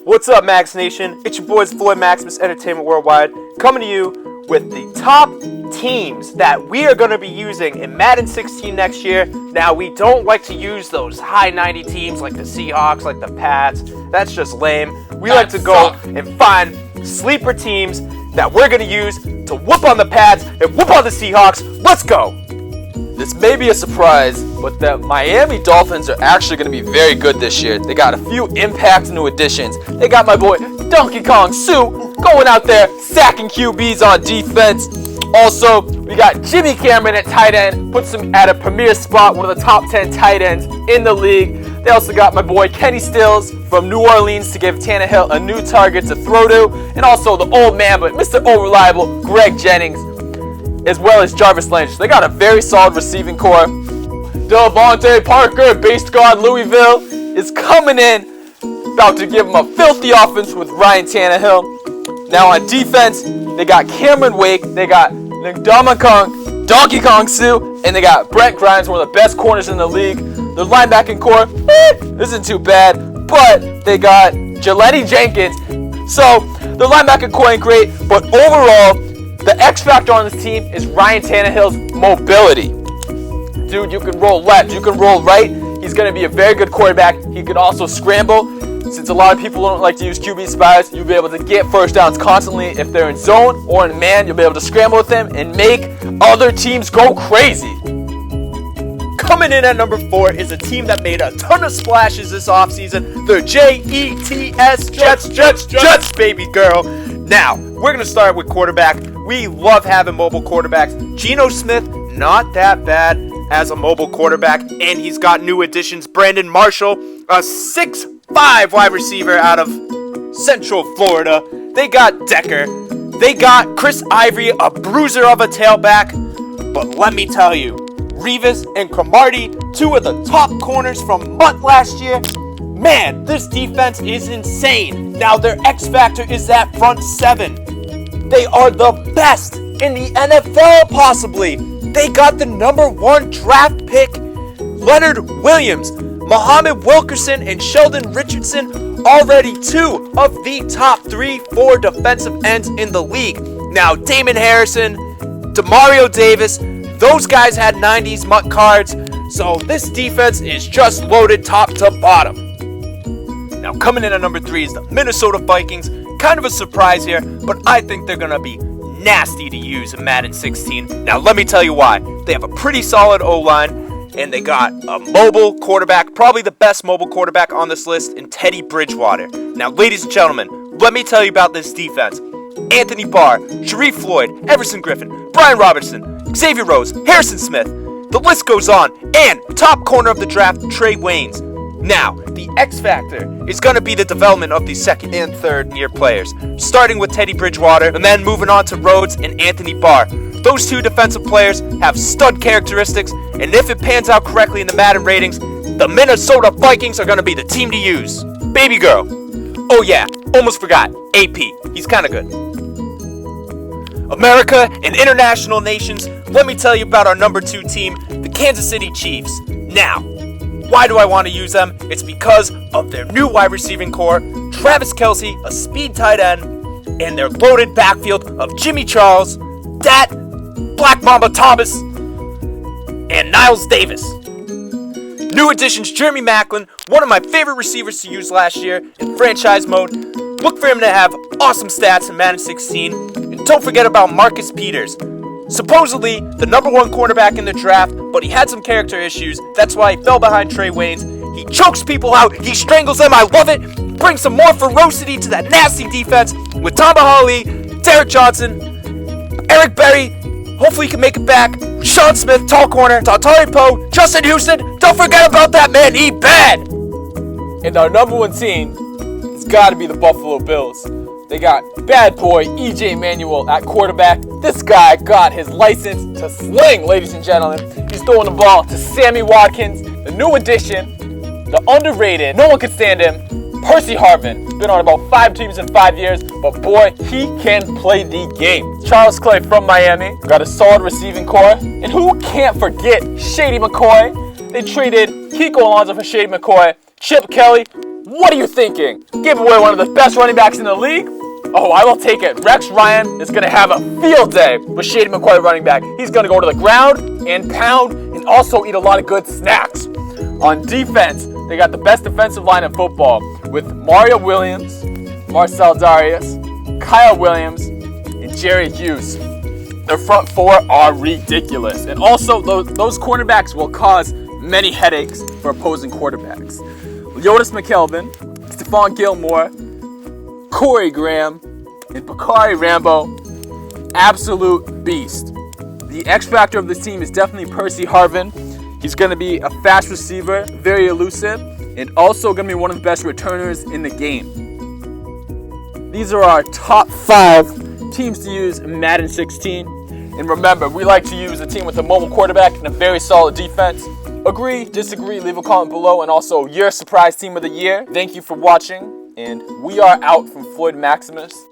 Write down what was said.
What's up, Max Nation? It's your boys Floyd, Maximus Entertainment Worldwide, coming to you with the top teams that we are going to be using in Madden 16 next year. Now, we don't like to use those high 90 teams like the Seahawks, like the Pats. That's just lame. We like to go and find sleeper teams that we're going to use to whoop on the Pats and whoop on the Seahawks. Let's go! This may be a surprise, but the Miami Dolphins are actually going to be very good this year. They got a few impact new additions. They got my boy Donkey Kong Sue going out there sacking QBs on defense. Also, we got Jimmy Cameron at tight end, puts him at a premier spot, one of the top 10 tight ends in the league. They also got my boy Kenny Stills from New Orleans to give Tannehill a new target to throw to, and also the old man, but Mr. Unreliable, Greg Jennings, as well as Jarvis Landry. So they got a very solid receiving core. Devontae Parker, based guard Louisville, is coming in, about to give him a filthy offense with Ryan Tannehill. Now on defense, they got Cameron Wake, they got Donkey Kong Sue, and they got Brent Grimes, one of the best corners in the league. Their linebacking core isn't too bad, but they got Jelani Jenkins. So their linebacking core ain't great, but overall, the X factor on this team is Ryan Tannehill's mobility. Dude, you can roll left, you can roll right. He's going to be a very good quarterback. He can also scramble. Since a lot of people don't like to use QB spies, you'll be able to get first downs constantly. If they're in zone or in man, you'll be able to scramble with them and make other teams go crazy. Coming in at number 4 is a team that made a ton of splashes this offseason. The Jets, Jets, baby girl. Now, we're going to start with quarterback. We love having mobile quarterbacks. Geno Smith, not that bad as a mobile quarterback. And he's got new additions. Brandon Marshall, a 6'5" wide receiver out of Central Florida. They got Decker. They got Chris Ivory, a bruiser of a tailback. But let me tell you, Revis and Cromartie, two of the top corners from Mutt last year. Man, this defense is insane. Now their X factor is that front seven. They are the best in the NFL, possibly. They got the number 1 draft pick, Leonard Williams, Muhammad Wilkerson, and Sheldon Richardson, already 2 of the top 3-4 defensive ends in the league. Now, Damon Harrison, Demario Davis, those guys had 90s Mutt cards, so this defense is just loaded top to bottom. Now, coming in at number 3 is the Minnesota Vikings. Kind of a surprise here, but I think they're going to be nasty to use in Madden 16. Now, let me tell you why. They have a pretty solid O-line, and they got a mobile quarterback, probably the best mobile quarterback on this list, in Teddy Bridgewater. Now, ladies and gentlemen, let me tell you about this defense. Anthony Barr, Sharif Floyd, Everson Griffin, Brian Robertson, Xavier Rose, Harrison Smith. The list goes on. And top corner of the draft, Trey Waynes. Now, the X factor is going to be the development of the second and third year players, starting with Teddy Bridgewater and then moving on to Rhodes and Anthony Barr. Those two defensive players have stud characteristics, and if it pans out correctly in the Madden ratings, the Minnesota Vikings are going to be the team to use. Baby girl. Oh yeah, almost forgot. AP. He's kind of good. America and international nations, let me tell you about our number 2 team, the Kansas City Chiefs. Now, why do I want to use them? It's because of their new wide receiving core, Travis Kelce, a speed tight end, and their loaded backfield of Jimmy Charles, Dat, Black Mamba Thomas, and Niles Davis. New additions, Jeremy Maclin, one of my favorite receivers to use last year in franchise mode. Look for him to have awesome stats in Madden 16. And don't forget about Marcus Peters. Supposedly the number 1 cornerback in the draft, but he had some character issues. That's why he fell behind Trey Waynes. He chokes people out. He strangles them. I love it. Brings some more ferocity to that nasty defense with Tamba Hali, Derek Johnson, Eric Berry. Hopefully he can make it back. Sean Smith, tall corner, Tatari Poe, Justin Houston. Don't forget about that man. He bad. And our number 1 team, it's got to be the Buffalo Bills. They got bad boy EJ Manuel at quarterback. This guy got his license to sling, ladies and gentlemen. He's throwing the ball to Sammy Watkins, the new addition, the underrated, no one could stand him, Percy Harvin. Been on about 5 teams in 5 years, but boy, he can play the game. Charles Clay from Miami, got a solid receiving core. And who can't forget Shady McCoy? They traded Kiko Alonso for Shady McCoy. Chip Kelly, what are you thinking? Give away one of the best running backs in the league? Oh, I will take it. Rex Ryan is going to have a field day with Shady McCoy running back. He's going to go to the ground and pound and also eat a lot of good snacks. On defense, they got the best defensive line in football with Mario Williams, Marcel Darius, Kyle Williams, and Jerry Hughes. Their front four are ridiculous. And also, those cornerbacks will cause many headaches for opposing quarterbacks. Leotis McKelvin, Stephon Gilmore, Corey Graham, and Bakari Rambo, absolute beast. The X factor of this team is definitely Percy Harvin. He's going to be a fast receiver, very elusive, and also going to be one of the best returners in the game. These are our top 5 teams to use in Madden 16. And remember, we like to use a team with a mobile quarterback and a very solid defense. Agree, disagree, leave a comment below, and also your surprise team of the year. Thank you for watching. And we are out from Floyd Maximus.